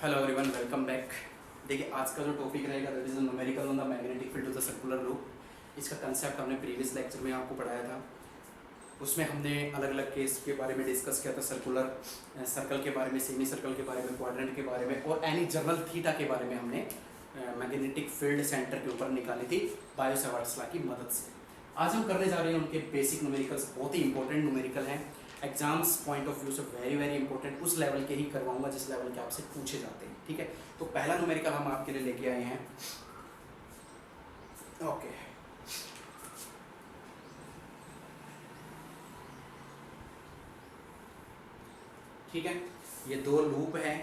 Hello everyone, welcome back. देखिए, आज का जो टॉपिक रहेगा that is numerical on the magnetic field of the circular loop. इसका कंसेप्ट हमने प्रीवियस लेक्चर में आपको पढ़ाया था। उसमें हमने अलग अलग केस के बारे में डिस्कस किया था, सर्कल के बारे में, सेमी सर्कल के बारे में, क्वाड्रेंट के बारे में और एनी जर्नल थीटा के बारे में हमने मैग्नेटिक फील्ड सेंटर के ऊपर निकाली थी बायो-सावर्ट्स लॉ की मदद से। आज हम करने जा रहे हैं उनके बेसिक न्यूमेरिकल्स। बहुत ही इंपॉर्टेंट न्यूमेरिकल हैं, एग्जाम्स पॉइंट ऑफ व्यू से वेरी वेरी इंपॉर्टेंट। उस लेवल के ही करवाऊंगा जिस लेवल के आपसे पूछे जाते हैं, ठीक है। तो पहला न्यूमेरिकल हम आपके लिए लेके आए हैं। ओके, ठीक है। ये दो लूप है,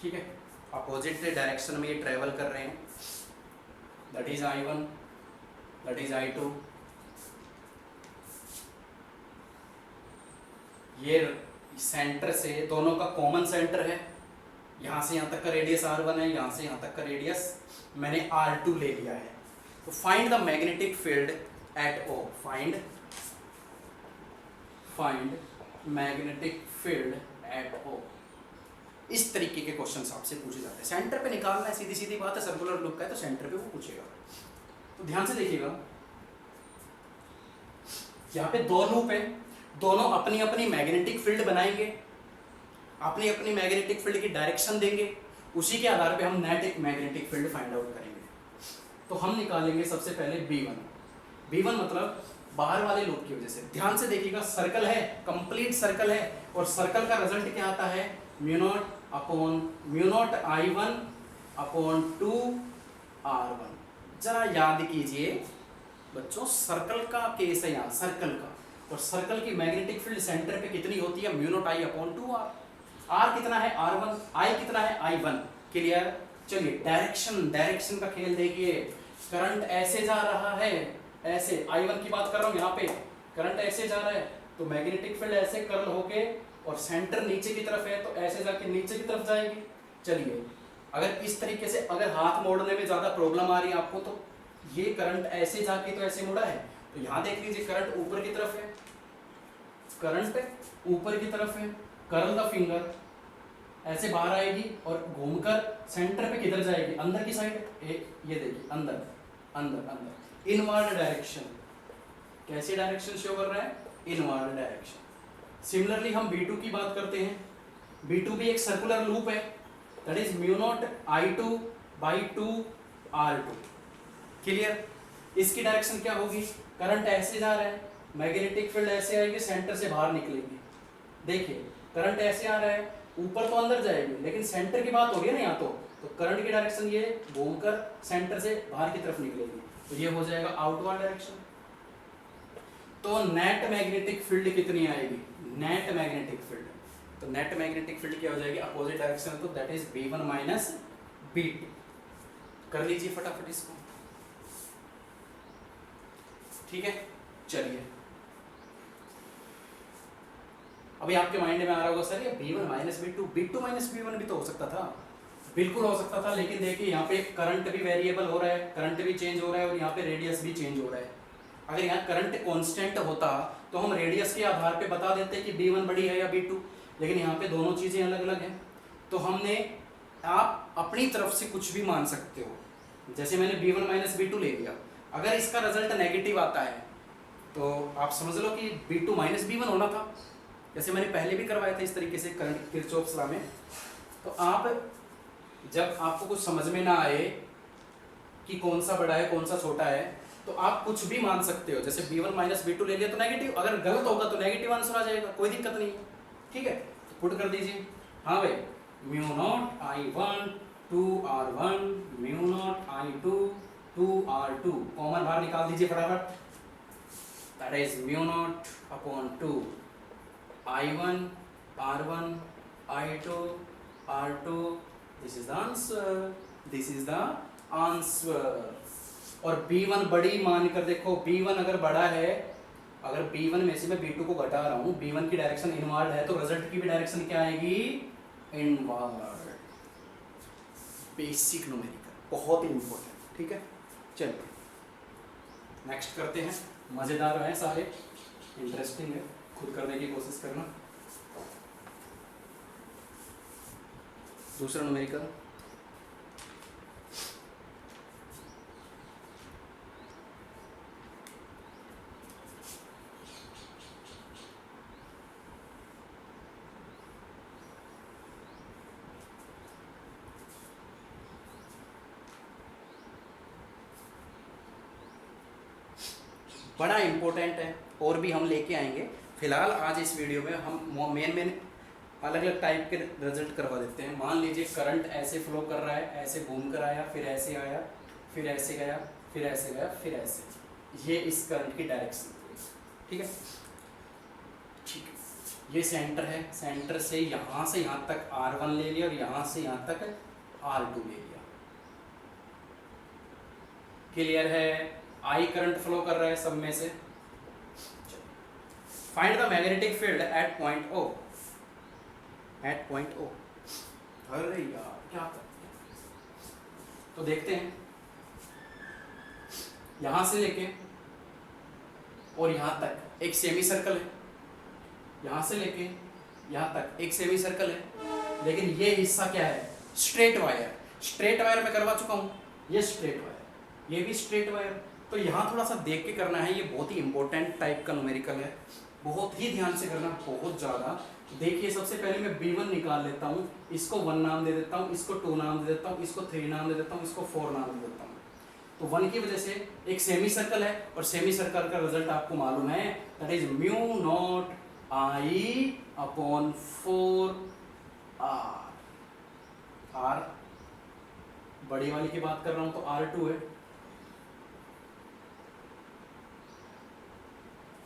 ठीक है। अपोजिट डायरेक्शन में ये ट्रेवल कर रहे हैं, that is I1, that is I2। ये सेंटर से दोनों का कॉमन सेंटर है, यहाँ से यहाँ तक का रेडियस R1 है, यहाँ से यहाँ तक का रेडियस मैंने R2 ले लिया है। तो find the magnetic field eight O, find magnetic field eight O। इस तरीके के क्वेश्चंस आपसे पूछे जाते हैं। सेंटर पे निकालना है, सीधी सीधी बात है, सर्कुलर लूप का है तो सेंटर पे वो पूछेगा। तो ध्यान से देखिएगा, यहाँ पे दो लूप है, दोनों अपनी अपनी मैग्नेटिक फील्ड बनाएंगे, अपनी अपनी मैग्नेटिक फील्ड की डायरेक्शन देंगे, उसी के आधार पे हम नेट एक मैग्नेटिक फील्ड फाइंड आउट करेंगे। तो हम निकालेंगे सबसे पहले B1 मतलब बाहर वाले लूप की वजह से। ध्यान से देखिएगा, सर्कल है, कंप्लीट सर्कल है, और सर्कल का रिजल्ट क्या आता है, mu naught I1 upon 2 R1। जरा याद कीजिए बच्चों, सर्कल का केस है यहाँ, सर्कल का, और सर्कल की मैग्नेटिक फील्ड सेंटर पे कितनी होती है, mu naught I upon 2R। R कितना है R1, I कितना है I1। क्लियर। चलिए डायरेक्शन का खेल देखिए। करंट ऐसे जा रहा है, ऐसे I1 की बात कर रहा हूँ, यहाँ पे करंट ऐसे जा रहा है, तो मैग्नेटिक फील्ड ऐसे कर्ल होके, और सेंटर नीचे की तरफ है तो ऐसे जाके नीचे की तरफ जाएगी। चलिए, अगर इस तरीके से अगर हाथ मोड़ने में ज़्यादा प्रॉब्लम आ रही है आपको, तो ये करंट ऐसे जाके तो ऐसे मुड़ा है, तो यहाँ देख लीजिए करंट ऊपर की तरफ है, करंट ऊपर की तरफ है, कर्ल द फिंगर ऐसे बाहर आएगी और घूमकर सेंटर पे किधर जाएगी, अंदर की साइड। ये देखिए, अंदर अंदर अंदर, इनवर्ड डायरेक्शन। कैसी डायरेक्शन शो कर रहा है, इनवर्ड डायरेक्शन। सिमिलरली हम B2 की बात करते हैं। B2 भी एक सर्कुलर लूप है, that is mu naught I2 by 2 R2। Clear. इसकी डायरेक्शन क्या होगी, करंट ऐसे जा रहा है, मैग्नेटिक फील्ड ऐसे आएगी, सेंटर से बाहर निकलेगी। देखिए, करंट ऐसे आ रहा है, ऊपर तो अंदर जाएगी, लेकिन सेंटर की बात हो रही है ना यहाँ, तो करंट की डायरेक्शन ये घूमकर सेंटर से बाहर की तरफ निकलेगी, तो ये हो जाएगा आउटवर्ड डायरेक्शन। तो नेट मैग्नेटिक फील्ड कितनी आएगी, नेट मैग्नेटिक फील्ड, तो नेट मैग्नेटिक फील्ड क्या हो जाएगी, अपोजिट डायरेक्शन, तो that is B1 minus B2। कर लीजिए फटाफट इसको, ठीक है। चलिए, अभी आपके माइंड में आ रहा होगा, सर ये B1 minus B2 minus B1 भी तो हो सकता था। बिल्कुल हो सकता था, लेकिन देखिए यहाँ पे करंट भी वेरिएबल हो रहा है, करंट भी चेंज हो रहा है, और यहाँ पे रेडियस भी चेंज हो रहा है। अगर यहाँ करंट कांस्टेंट होता तो हम रेडियस के आधार पे बता देते कि B1 बड़ी है या B2, लेकिन यहाँ पे दोनों चीज़ें अलग अलग हैं। तो हमने, आप अपनी तरफ से कुछ भी मान सकते हो, जैसे मैंने B1 माइनस B2 ले लिया। अगर इसका रिजल्ट नेगेटिव आता है तो आप समझ लो कि B2 माइनस B1 होना था, जैसे मैंने पहले भी करवाया था इस तरीके से करंट किरचॉफ्स लॉ में। तो आप जब आपको कुछ समझ में ना आए कि कौन सा बड़ा है कौन सा छोटा है, तो आप कुछ भी मान सकते हो। जैसे B1 माइनस B2 ले लिया तो नेगेटिव, अगर गलत होगा तो नेगेटिव आंसर आ जाएगा, कोई दिक्कत नहीं है, ठीक है। तो पुट कर दीजिए, हाँ भाई, mu naught I1 2 R1, mu naught I2 2 R2, common बाहर निकाल दीजिए फटाफट, that is mu naught upon 2 I1 R1 I2 R2। This is the answer, this is the answer. और B1 बड़ी मान कर देखो, B1 अगर बड़ा है, अगर B1 में से मैं B2 को घटा रहा हूँ, B1 की डायरेक्शन इनवर्ड है, तो रिजल्ट की भी डायरेक्शन क्या आएगी, इनवर्ड। बेसिक न्यूमेरिकल, बहुत ही इंपॉर्टेंट, ठीक है। चलिए नेक्स्ट करते हैं। मज़ेदार हैं सारे, इंटरेस्टिंग है, खुद करने की कोशिश करना। दूसरा न्यूमेरिकल, बड़ा इम्पोर्टेंट है और भी हम लेके आएंगे। फिलहाल आज इस वीडियो में हम मेन अलग अलग टाइप के रिजल्ट करवा देते हैं। मान लीजिए करंट ऐसे फ्लो कर रहा है, ऐसे घूम कर आया, फिर ऐसे आया, फिर ऐसे गया, फिर ऐसे गया, फिर ऐसे, ये इस करंट की डायरेक्शन, ठीक है। ठीक है, ये सेंटर है, सेंटर से यहाँ तक R1 ले लिया और यहाँ से यहाँ तक R2 ले लिया। क्लियर है? I करंट फ्लो कर रहा है सब में से। Find the magnetic field at point O, at point O। अरे यार क्या करते हैं, तो देखते हैं। यहां से लेके और यहां तक एक सेमी सर्कल है, यहां से लेके यहां तक एक सेमी सर्कल है, लेकिन ये हिस्सा क्या है? Straight wire. स्ट्रेट वायर में करवा चुका हूं, ये स्ट्रेट वायर, ये भी स्ट्रेट वायर। तो यहाँ थोड़ा सा देख के करना है, ये बहुत ही इंपॉर्टेंट टाइप का न्यूमेरिकल है, बहुत ही ध्यान से करना, बहुत ज़्यादा। देखिए सबसे पहले मैं B1 निकाल लेता हूँ, इसको 1 नाम दे देता हूँ, इसको 2 नाम दे देता हूँ, इसको 3 नाम दे देता हूँ, इसको 4 नाम दे देता हूँ। तो 1 की वजह से एक सेमी सर्कल है, और सेमी सर्कल का रिजल्ट आपको मालूम है, that is mu naught I upon 4R। R बड़ी वाली की बात कर रहा हूँ तो R2 है।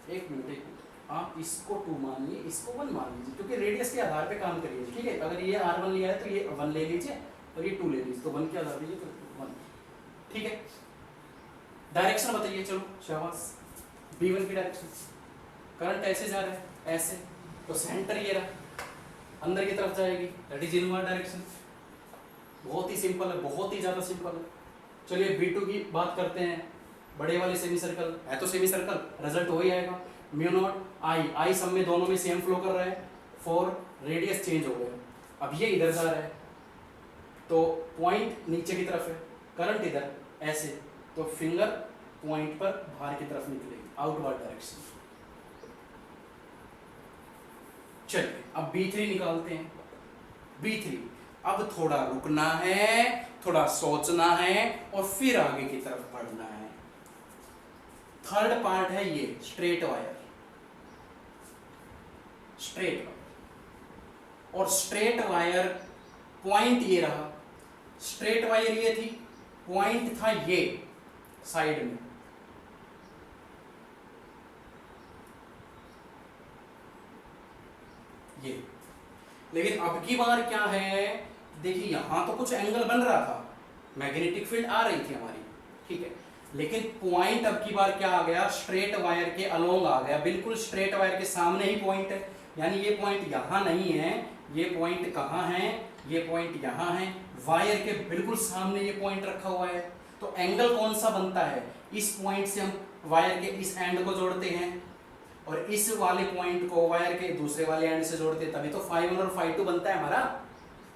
एक मिनट, आप इसको 2 मान लीजिए, इसको 1 मान लीजिए, क्योंकि रेडियस के आधार पे काम करिए, ठीक है। अगर ये R1 लिया है तो ये 1 ले लीजिए, और ये 2 ले लीजिए, तो 1 के आधार पे ये तो 1, ठीक है। डायरेक्शन बताइए, चलो शाबाश। B1 की डायरेक्शन, करंट ऐसे जा रहा है, ऐसे, तो सेंटर ये रहा, अंदर की तरफ जाएगी, दैट इज इनवर्ड डायरेक्शन। बहुत ही सिंपल है, बहुत ही ज़्यादा सिंपल है। चलिए B2 की बात करते हैं, बड़े वाले सेमी सर्कल है, तो सेमी सर्कल रिजल्ट हो ही आएगा, म्यू नॉट I सब में दोनों में सेम फ्लो कर रहा है, 4 रेडियस चेंज हो गया। अब ये इधर जा रहा है, तो पॉइंट नीचे की तरफ है, करंट इधर ऐसे, तो फिंगर पॉइंट पर बाहर की तरफ निकलेगी, आउटवर्ड डायरेक्शन। चलिए अब B3 निकालते हैं। B3 अब थोड़ा रुकना है, थोड़ा सोचना है, और फिर आगे की तरफ बढ़ना है। थर्ड पार्ट है ये स्ट्रेट वायर, स्ट्रेट वायर, और स्ट्रेट वायर पॉइंट ये रहा, स्ट्रेट वायर ये थी, पॉइंट था ये साइड में, ये। लेकिन अब की बार क्या है, देखिए यहां तो कुछ एंगल बन रहा था, मैग्नेटिक फील्ड आ रही थी हमारी, ठीक है, लेकिन पॉइंट अब की बार क्या आ गया, स्ट्रेट वायर के अलोंग आ गया, बिल्कुल स्ट्रेट वायर के सामने ही पॉइंट है। यानी ये पॉइंट यहां नहीं है, ये पॉइंट कहां है, ये पॉइंट यहां है, वायर के बिल्कुल सामने ये पॉइंट रखा हुआ है। तो एंगल कौन सा बनता है, इस पॉइंट से हम वायर के इस एंड को जोड़ते हैं, और इस वाले पॉइंट को वायर के दूसरे वाले एंड से जोड़ते हैं, तभी तो φ1 और φ2 बनता है हमारा।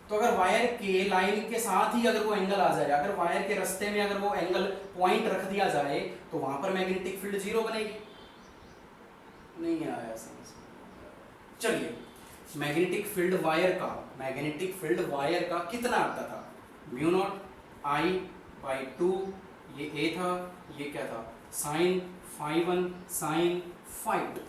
तो अगर वायर के लाइन के साथ ही अगर वो एंगल आ जाए, अगर वायर के रास्ते में अगर वो एंगल पॉइंट रख दिया जाए, तो वहां पर मैग्नेटिक फील्ड 0 बनेगी। नहीं आया समझ? चलिए, मैग्नेटिक फील्ड वायर का कितना आता था, म्यू नॉट I/2, ये A था, ये क्या था, साइन φ1 साइन φ2।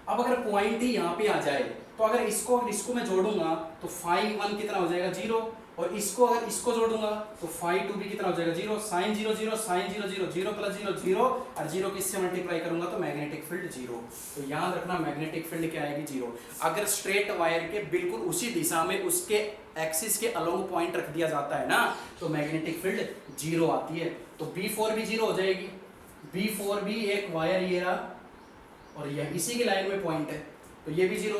अब अगर पॉइंट ही यहाँ पे आ जाए, तो अगर इसको मैं जोड़ूंगा तो φ1 कितना हो जाएगा 0, और अगर इसको जोड़ूंगा तो φ2 भी कितना हो जाएगा 0, साइन 0 0 साइन 0 0 0 प्लस 0 0, और 0 किससे मल्टीप्लाई करूंगा तो मैग्नेटिक फील्ड 0। तो याद रखना मैग्नेटिक फील्ड क्या आएगी 0। अगर स्ट्रेट वायर के बिल्कुल उसी दिशा में उसके एक्सिस के अलोंग पॉइंट रख दिया जाता है ना, तो मैग्नेटिक फील्ड 0 आती है। तो B4 भी 0 हो जाएगी, B4 भी एक वायर ये रहा, और यह इसी की लाइन में पॉइंट है, तो ये भी 0।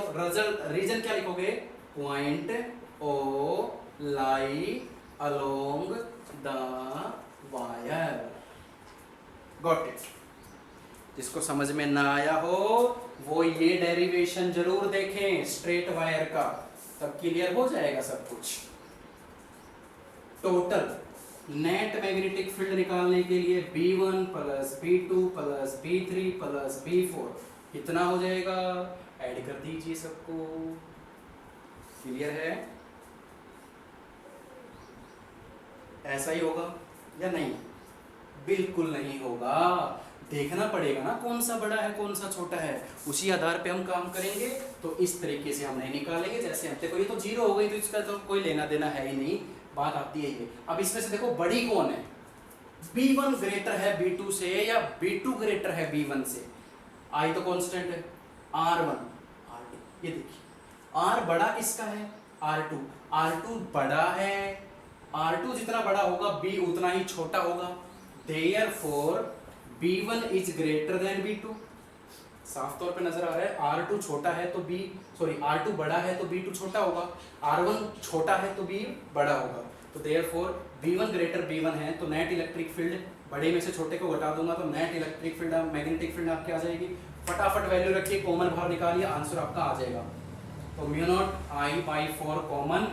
रीजन क्या लिखोगे, point O lie along the wire, got it. जिसको समझ में ना आया हो वो ये डेरिवेशन जरूर देखें स्ट्रेट वायर का, तब क्लियर हो जाएगा सब कुछ। टोटल नेट मैग्नेटिक फील्ड निकालने के लिए B1 plus B2 plus B3 plus B4 कितना हो जाएगा, ऐड कर दीजिए सबको। क्लियर है? ऐसा ही होगा या नहीं? बिल्कुल नहीं होगा, देखना पड़ेगा ना कौन सा बड़ा है कौन सा छोटा है, उसी आधार पे हम काम करेंगे। तो इस तरीके से हम नहीं निकालेंगे, जैसे हम देखो ये तो जीरो हो गई तो इसका तो कोई लेना देना है ही नहीं, बात आती है ये। अब इसमें से देखो बड़ी कौन है, B1 ग्रेटर है B2 से या B2 ग्रेटर है B1 से। I तो कांस्टेंट है, R1 R2, ये देखिए R बड़ा किसका है, R2, R2 बड़ा है, R2 जितना बड़ा होगा B उतना ही छोटा होगा, therefore B1 is greater than B2। साफ तौर पे नजर आ रहा है, R2 छोटा है तो R2 बड़ा है तो B2 छोटा होगा, R1 छोटा है तो B बड़ा होगा, तो therefore B1 ग्रेटर B1 है, तो नेट इलेक्ट्रिक फील्ड बड़े में से छोटे को घटा दूंगा तो net electric field magnetic field आपकी आ जाएगी। फटाफट वैल्यू रखिए, कॉमन बाहर निकालिए, आंसर आपका आ जाएगा। तो mu naught I/4 common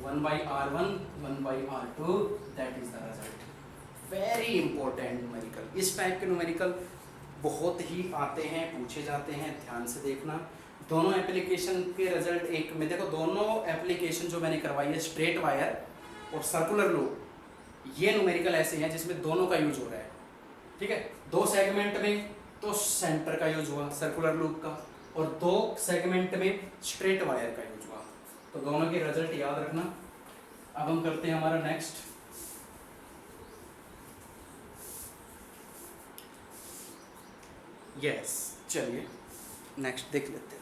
1/R1 1/R2, that is the result. Very important numerical, इस टाइप के न्यूमेरिकल बहुत ही आते हैं, पूछे जाते हैं, ध्यान से देखना। दोनों एप्लीकेशन के रिजल्ट एक में देखो, दोनों एप्लीकेशन जो मैंने करवाई है स्ट्रेट वायर और सर्कुलर लूप, ये न्यूमेरिकल ऐसे हैं जिसमें दोनों का यूज हो रहा है। ठीक है, 2 सेगमेंट में तो सेंटर का यूज हुआ सर्कुलर लूप का, और 2 सेगमेंट में स्ट्रेट वायर का यूज हुआ, तो दोनों के रिजल्ट याद रखना। अब हम करते हैं हमारा नेक्स्ट। यस, चलिए नेक्स्ट देख लेते हैं।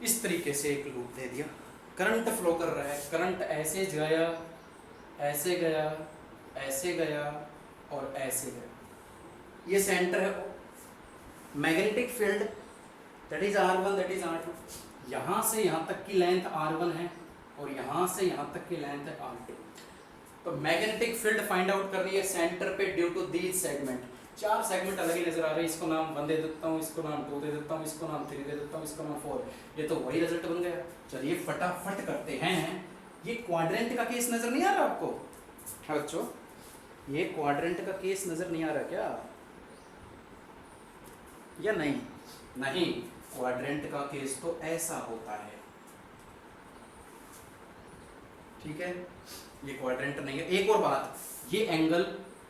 इस तरीके से एक लूप दे दिया, करंट फ्लो कर रहा है, करंट ऐसे गया ऐसे गया ऐसे गया और ऐसे गया, ये सेंटर है। Magnetic field that is R1 that is R2, यहाँ से यहाँ तक की लेंथ R1 है और यहाँ से यहाँ तक की लेंथ है R2। तो मैग्नेटिक फील्ड फाइंड आउट कर रही है सेंटर पे due to these segment. 4 segment अलग ही नजर आ रहे हैं, इसको नाम 1 दे देता हूँ, इसको नाम 2 दे देता हूँ, इसको नाम 3 दे देता हूँ, इसको नाम 4, ये तो वही रिजल्ट बन गया। चलिए फटाफट करते हैं। ये क्वाड्रेंट का केस नजर नहीं आ रहा आपको? हाँ बच्चों, ये क्वाड्रेंट का केस नजर नहीं आ रहा क्या या नहीं? नहीं, क्वाड्रेंट का केस तो ऐसा होता है। ठीक है, ये क्वाड्रेंट नहीं है। एक और बात, ये एंगल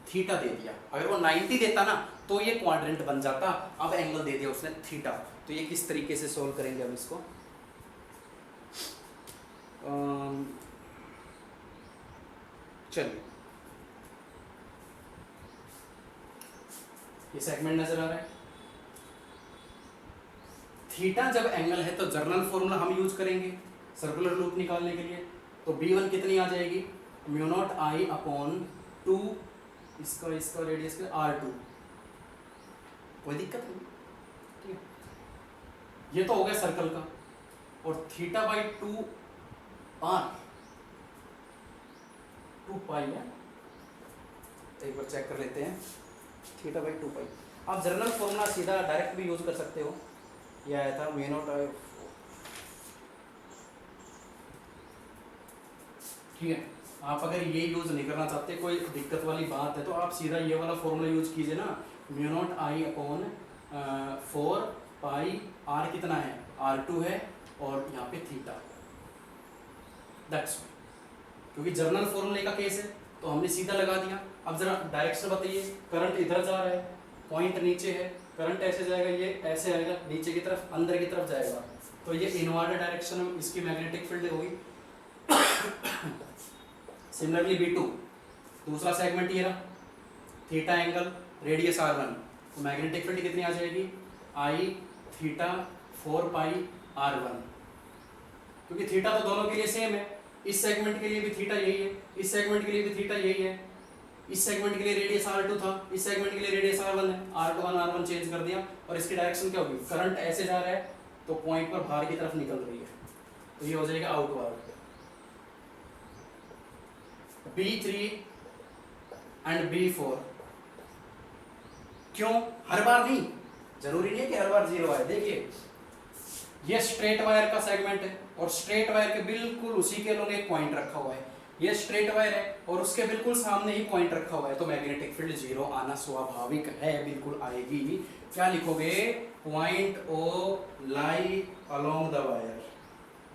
थीटा दे दिया, अगर वो 90 देता ना तो ये क्वाड्रेंट बन जाता, अब एंगल दे दिया उसने थीटा। तो ये किस तरीके से सोल्व करेंगे हम इसको? चलिए, ये सेगमेंट नजर आ रहा है, थीटा जब एंगल है तो जर्नल फॉर्मूला हम यूज करेंगे सर्कुलर लूप निकालने के लिए। तो B1 कितनी आ जाएगी, म्यू नॉट I अपॉन 2 इसका रेडियस का R2, कोई दिक्कत नहीं। ठीक है, ये तो हो गया सर्कल का, और थीटा बाई 2 R 2 पाई है, एक बार चेक कर लेते हैं, थीटा बाई 2 पाई। आप जर्नल फॉर्मूला सीधा डायरेक्ट भी यूज कर सकते हो, यह आया था म्यू नॉट I। ठीक है, आप अगर ये यूज नहीं करना चाहते, कोई दिक्कत वाली बात है, तो आप सीधा ये वाला फॉर्मूला यूज कीजिए ना, mu naught I upon 4 pi R कितना है, R2 है, और यहाँ पे थीटा, दैट्स क्योंकि जर्नल फॉर्मूले का केस है तो हमने सीधा लगा दिया। अब जरा डायरेक्शन बताइए, करंट इधर जा रहा है, पॉइंट नीचे है, करंट ऐसे जाएगा, ये ऐसे आएगा नीचे की तरफ, अंदर की तरफ जाएगा, तो ये इनवर्ड डायरेक्शन में इसकी मैग्नेटिक फील्ड होगी। सिमिलरली B2 दूसरा सेगमेंट ये रहा, थीटा एंगल, रेडियस R1, तो मैग्नेटिक फील्ड कितनी आ जाएगी, I थीटा 4 पाई R1, क्योंकि थीटा तो दोनों के लिए सेम है, इस सेगमेंट के लिए भी थीटा यही है, इस सेगमेंट के लिए भी थीटा यही है, इस सेगमेंट के लिए रेडियस r2 था, इस सेगमेंट के लिए रेडियस r1 है, r1 r1 चेंज कर दिया और इसकी डायरेक्शन क्या होगी, करंट ऐसे जा रहा है तो पॉइंट पर बाहर की तरफ निकल रही है, तो ये हो जाएगा आउटवर्ड। B3 एंड B4 क्यों, हर बार नहीं, जरूरी नहीं है कि हर बार जीरो आए। देखिए ये स्ट्रेट वायर का सेगमेंट है और स्ट्रेट वायर के बिल्कुल उसी के लोग एक पॉइंट रखा हुआ है, ये स्ट्रेट वायर है और उसके बिल्कुल सामने ही पॉइंट रखा हुआ है, तो मैग्नेटिक फील्ड जीरो आना स्वाभाविक है, बिल्कुल आएगी। क्या लिखोगे, point O lie along the wire,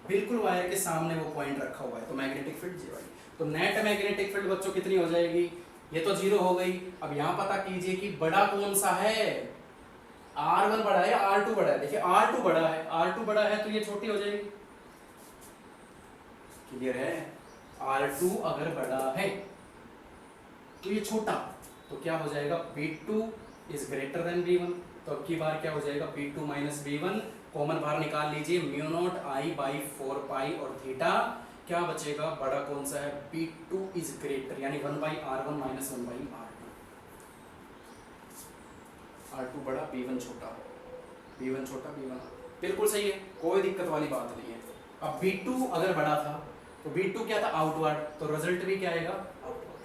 बिल्कुल वायर के सामने वो पॉइंट रखा हुआ है, तो मैग्नेटिक फील्ड जीरो आएगी। तो नेट मैग्नेटिक फील्ड बच्चों कितनी हो जाएगी, ये तो जीरो हो गई। अब यहां पता कीजिए कि बड़ा कौन सा है, R1 बड़ा है या R2 बड़ा है। देखिए R2 बड़ा है, R2 बड़ा है तो ये छोटी हो जाएगी, क्लियर है। R2 अगर बड़ा है तो ये छोटा, तो क्या हो जाएगा, B2 is greater than B1, तो अब की बार क्या हो जाएगा, B2 माइनस B1, कॉमन बाहर निकाल लीजिए, म्यू नॉट I बाई 4 पाई और थीटा, क्या बचेगा, बड़ा कौन सा है, B2 इज ग्रेटर, यानी 1 by R1 minus 1 by R2 बड़ा, B1 छोटा, B1 छोटा, B1 बिल्कुल सही है, कोई दिक्कत वाली बात नहीं है। अब B2 अगर बड़ा था तो B2 क्या था, आउटवर्ड, तो रिजल्ट भी क्या आएगा, आउटवर्ड,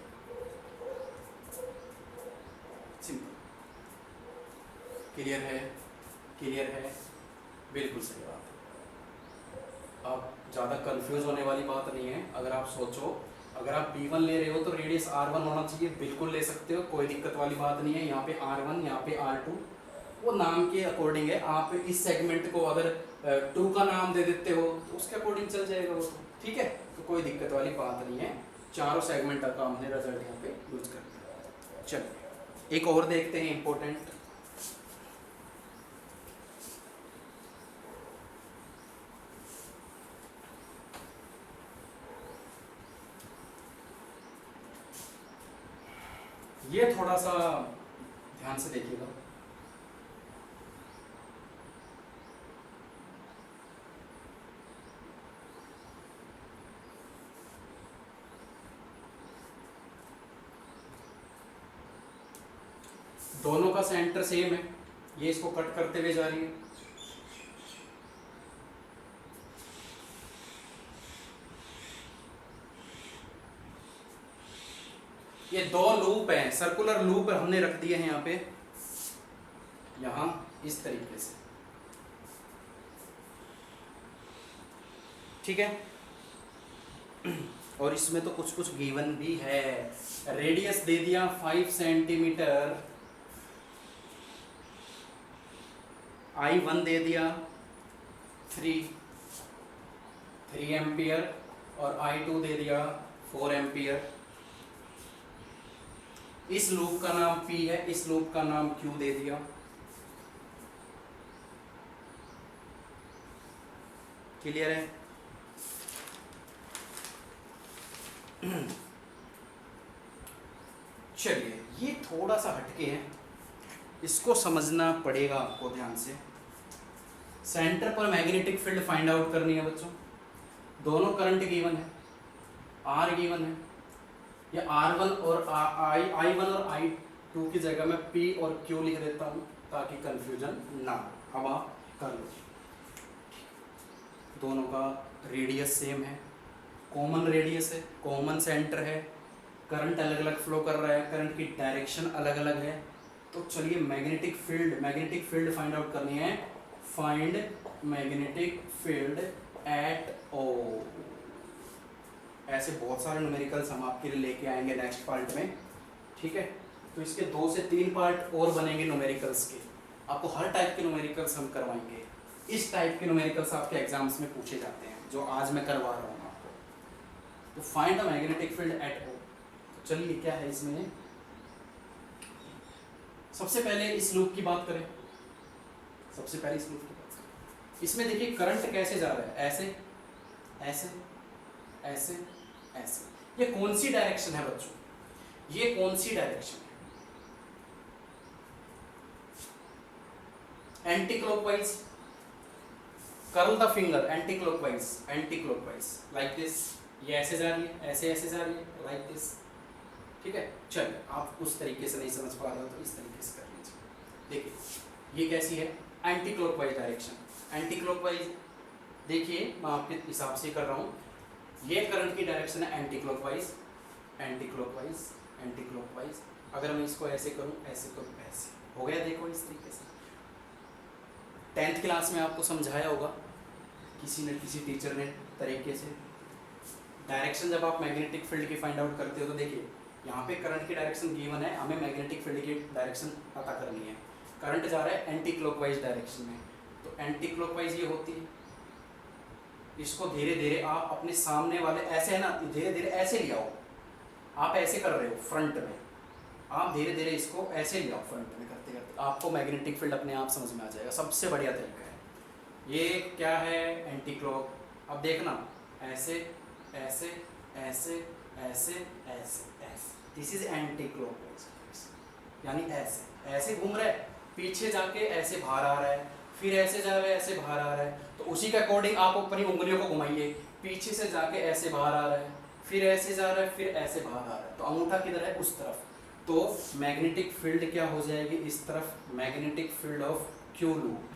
सिंपल, क्लियर है, क्लियर है, बिल्कुल सही बात है। अब ज़्यादा कंफ्यूज होने वाली बात नहीं है, अगर आप सोचो, अगर आप B1 ले रहे हो तो रेडियस R1 होना चाहिए, बिल्कुल ले सकते हो, कोई दिक्कत वाली बात नहीं है। यहाँ पे R1, यहाँ पे R2, वो नाम के अकॉर्डिंग है, आप इस सेगमेंट को अगर 2 का नाम दे देते हो तो उसके अकॉर्डिंग चल जाएगा वो, तो ठीक है, तो कोई दिक्कत वाली बात नहीं है। चारों सेगमेंट का हमने रिजल्ट यहाँ पे यूज कर दिया। चलिए एक और देखते हैं इंपॉर्टेंट, ये थोड़ा सा ध्यान से देखिएगा। दोनों का सेंटर सेम है, ये इसको कट करते हुए जा रही है, ये 2 लूप हैं, सर्कुलर लूप हमने रख दिए हैं यहाँ पे, यहाँ इस तरीके से, ठीक है। और इसमें तो कुछ कुछ गिवन भी है, रेडियस दे दिया 5 सेंटीमीटर, I1 दे दिया 3 एम्पियर और I2 दे दिया 4 एम्पियर। इस लूप का नाम P है, इस लूप का नाम Q दे दिया, क्लियर है। चलिए ये थोड़ा सा हटके है, इसको समझना पड़ेगा आपको ध्यान से। सेंटर पर मैग्नेटिक फील्ड फाइंड आउट करनी है बच्चों, दोनों करंट गिवन है, R गिवन है, या R1 और I1 और I2 की जगह मैं P और Q लिख देता हूँ ताकि कंफ्यूजन ना हो। अब आप कर लो, दोनों का रेडियस सेम है, कॉमन रेडियस है, कॉमन सेंटर है, करंट अलग अलग फ्लो कर रहा है, करंट की डायरेक्शन अलग अलग है। तो चलिए मैग्नेटिक फील्ड फाइंड आउट करनी है, find magnetic field eight O। ऐसे बहुत सारे न्यूमेरिकल्स हम आपके लिए लेके आएंगे नेक्स्ट पार्ट में, ठीक है। तो इसके 2 से 3 पार्ट और बनेंगे न्यूमेरिकल्स के, आपको हर टाइप के न्यूमेरिकल्स हम करवाएंगे। इस टाइप के न्यूमेरिकल्स आपके एग्जाम्स में पूछे जाते हैं जो आज मैं करवा रहा हूँ आपको। तो find the magnetic field eight O। तो चलिए क्या है इसमें, सबसे पहले इस लूप की बात करें, सबसे पहले इस लूप की बात करें। इसमें देखिए करंट कैसे जा रहा है, ऐसे ऐसे ऐसे ऐसे, ये कौन सी डायरेक्शन है बच्चों, ये कौन सी डायरेक्शन है, anti clockwise, curl the finger anti clockwise like this, ये ऐसे जा रही है, ऐसे ऐसे जा रही है, लाइक दिस। ठीक है, चलिए आप उस तरीके से नहीं समझ पा रहे हो तो इस तरीके से कर लीजिए। देखिए ये कैसी है, anti clockwise direction. Anti clockwise देखिए मैं आपके हिसाब से कर रहा हूँ, ये करंट की डायरेक्शन है anti clockwise, anti clockwise, anti clockwise. अगर मैं इसको ऐसे करूँ, ऐसे करूँ, ऐसे हो गया। देखो इस तरीके से 10th क्लास में आपको समझाया होगा किसी न किसी टीचर ने तरीके से। डायरेक्शन जब आप मैग्नेटिक फील्ड की फाइंड आउट करते हो तो देखिए यहाँ पे करंट की डायरेक्शन गिवन है, हमें मैग्नेटिक फील्ड की डायरेक्शन पता करनी है। करंट जा रहा है एंटी क्लॉकवाइज डायरेक्शन में, तो एंटी क्लॉकवाइज ये होती है। इसको धीरे धीरे आप अपने सामने वाले, ऐसे है ना, धीरे धीरे ऐसे ले आओ। आप ऐसे कर रहे हो फ्रंट में, आप धीरे धीरे इसको ऐसे ले आओ फ्रंट में, करते करते आपको मैग्नेटिक फील्ड अपने आप समझ में आ जाएगा। सबसे बढ़िया तरीका है ये। क्या है, एंटी क्लॉक। अब देखना ऐसे ऐसे ऐसे ऐसे ऐसे ऐसे, दिस इज एंटी क्लॉकवाइज, यानी ऐसे ऐसे घूम रहा है, पीछे जाके ऐसे बाहर आ रहा है, फिर ऐसे जा रहा है, ऐसे बाहर आ रहा है। तो उसी के अकॉर्डिंग आप अपनी उंगलियों को घुमाइए, पीछे से जाके ऐसे बाहर आ रहा है, फिर ऐसे जा रहा है, फिर ऐसे बाहर आ रहा है। तो अंगूठा किधर है, उस तरफ। तो मैग्नेटिक फील्ड क्या हो जाएगी, इस तरफ, magnetic field of Q loop.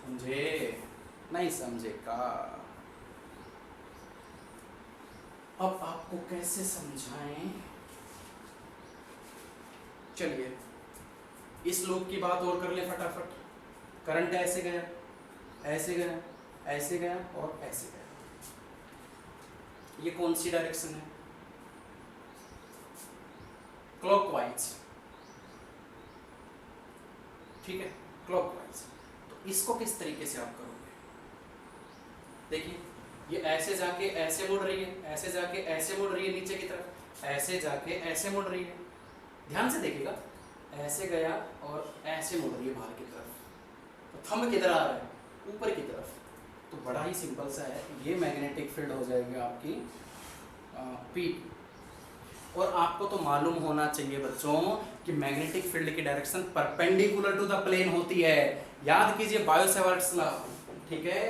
समझे नहीं समझे का? अब आपको कैसे समझाएं? चलिए इस लूप की बात और कर ले फटाफट। करंट ऐसे गया, ऐसे गया, ऐसे गया और ऐसे गया। ये कौन सी डायरेक्शन है, क्लॉकवाइज। ठीक है, क्लॉकवाइज। तो इसको किस तरीके से आप करोगे, देखिए ये ऐसे जाके ऐसे मुड़ रही है, ऐसे जाके ऐसे मुड़ रही है नीचे की तरफ, ऐसे जाके ऐसे मुड़ रही है। ध्यान से देखिएगा, ऐसे गया और ऐसे मुड़ रही है बाहर की तरफ। तो थंब किधर आ रहा है, ऊपर की तरफ। तो बड़ा ही सिंपल सा है, ये मैग्नेटिक फील्ड हो जाएगी आपकी पी। और आपको तो मालूम होना चाहिए बच्चों कि मैग्नेटिक फील्ड की direction perpendicular to the plane होती है। याद कीजिए बायो-सैवर्ट्स लॉ, ठीक है,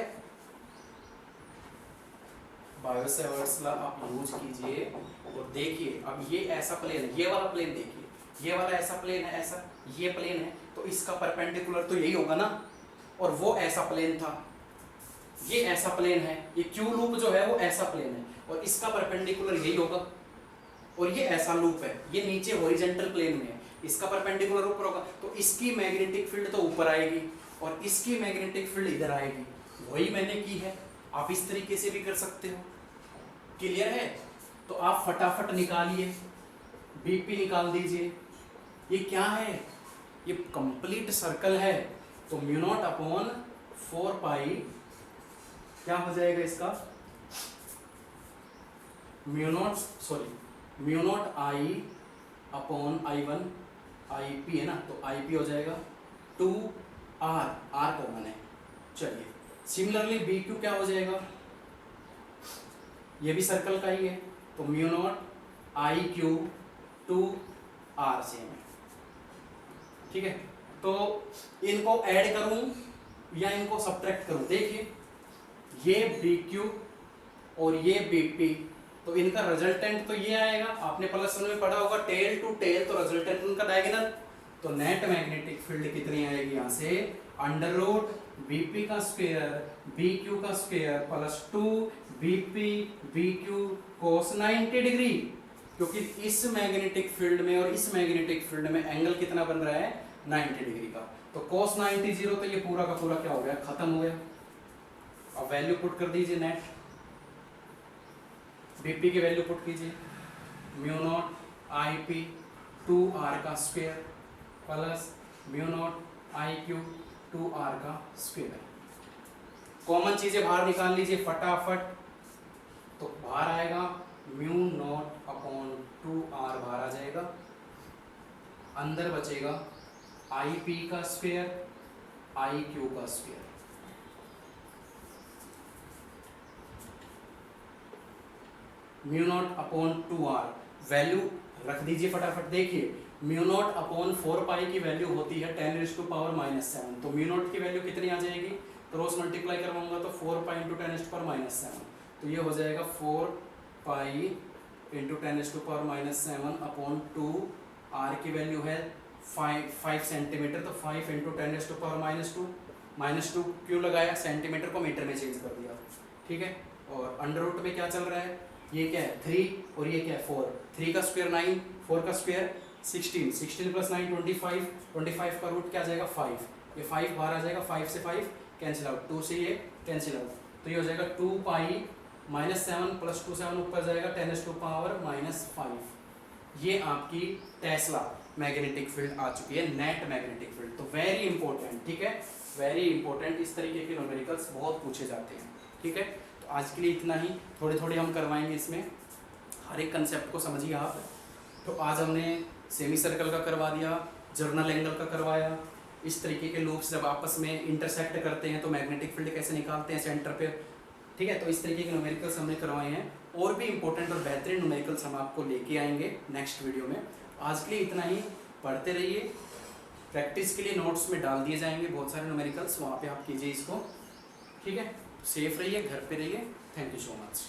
बायो-सैवर्ट्स लॉ आप यूज कीजिए। और देखिए अब ये ऐसा प्लेन है, ये वाला प्लेन देखिए, ये वाला ऐसा प्लेन है, ऐसा ये प्लेन है, तो इसका परपेंडिकुलर तो यही होगा ना। और वो ऐसा प्लेन था, ये ऐसा प्लेन है, ये क्यू लूप जो है वो ऐसा प्लेन है, और इसका परपेंडिकुलर यही होगा। और ये ऐसा लूप है, ये नीचे हॉरिजॉन्टल प्लेन में है, इसका परपेंडिकुलर ऊपर होगा। तो इसकी मैग्नेटिक फील्ड तो ऊपर आएगी और इसकी मैग्नेटिक फील्ड इधर आएगी। वही मैंने की है, आप इस तरीके से भी कर सकते हो। क्लियर है? तो आप फटाफट निकालिए, बीपी निकाल दीजिए। ये क्या है, ये कंप्लीट सर्कल है। तो म्यू नॉट अपॉन 4 पाई क्या हो जाएगा इसका, mu not I upon I1, IP है ना, तो IP हो जाएगा 2R, R कॉमन है। चलिए सिमिलरली BQ क्या हो जाएगा, ये भी सर्कल का ही है, तो mu naught IQ 2R same है। ठीक है, तो इनको ऐड करूं या इनको सब्ट्रैक्ट करूं, देखिए ये BQ और ये BP, तो इनका रिजल्टेंट तो ये आएगा। आपने +1 में पढ़ा होगा टेल टू टेल, तो रिजल्टेंट उनका डायगोनल। तो नेट मैग्नेटिक फील्ड कितनी आएगी यहाँ से, अंडर रूट BP का स्क्वायर BQ का square plus 2 BP BQ cos 90 degree. क्योंकि इस मैग्नेटिक फील्ड में और इस मैग्नेटिक फील्ड में एंगल कितना बन रहा है, 90 डिग्री का। तो cos 90 0, तो ये पूरा का पूरा क्या हो गया, खत्म हो गया। अब वैल्यू पुट कर दीजिए, नेट BP की वैल्यू पुट कीजिए, म्यू नॉट IP 2R का square plus mu naught IQ 2R का स्क्वायर। कॉमन चीजें बाहर निकाल लीजिए फटाफट। तो बाहर आएगा म्यू नॉट अपॉन 2R बाहर आ जाएगा, अंदर बचेगा IP का स्क्वायर IQ का square. Mu naught upon 2R value रख दीजिए फटाफट। देखिए म्यू नॉट अपॉन 4 पाई की वैल्यू होती है 10⁻⁻⁷, तो म्यू नॉट की वैल्यू कितनी आ जाएगी, क्रॉस मल्टीप्लाई करवाऊंगा तो 4 पाई इंटू 10⁻⁻7, तो ये हो जाएगा 4 पाई इंटू 10⁻⁻7 अपॉन 2, आर की वैल्यू है 5 सेंटीमीटर, तो 5 इंटू 10⁻⁻2, -2 क्यों लगाया, सेंटीमीटर को मीटर में चेंज कर दिया, ठीक है। और अंडर रूट में क्या चल रहा है, ये क्या है 3 और ये क्या है 4, 3 का स्क्वायर 9, 4 का स्क्वायर 16, 16 प्लस 9 25, 25 का रूट क्या आ जाएगा 5, ये 5 बाहर आ जाएगा, 5 से 5 कैंसिल आउट, 2 से ये कैंसिल आउट, तो ये हो जाएगा 2 पाई -7 प्लस 2 7 ऊपर जाएगा 10⁻⁻5। ये आपकी टेस्ला मैग्नेटिक फील्ड आ चुकी है, नेट मैग्नेटिक फील्ड, तो वेरी इंपॉर्टेंट, ठीक है, वेरी इंपॉर्टेंट। इस तरीके के न्यूमेरिकल्स बहुत पूछे जाते हैं, ठीक है। तो आज के लिए इतना ही, थोड़े थोड़े हम करवाएंगे इसमें, हर एक कंसेप्ट को समझिए आप। तो आज हमने सेमी सर्कल का करवा दिया, जर्नल एंगल का करवाया, इस तरीके के लूप्स जब आपस में इंटरसेक्ट करते हैं तो मैग्नेटिक फील्ड कैसे निकालते हैं सेंटर पे, ठीक है। तो इस तरीके के न्यूमेरिकल्स हमने करवाए हैं, और भी इंपॉर्टेंट और बेहतरीन न्यूमेरिकल्स हम आपको लेके आएंगे नेक्स्ट वीडियो में। आज के लिए इतना ही, पढ़ते रहिए, प्रैक्टिस के लिए नोट्स में डाल दिए जाएंगे बहुत सारे न्यूमेरिकल्स, वहाँ पे आप कीजिए इसको, ठीक है। सेफ रहिए, घर पे रहिए, थैंक यू सो मच।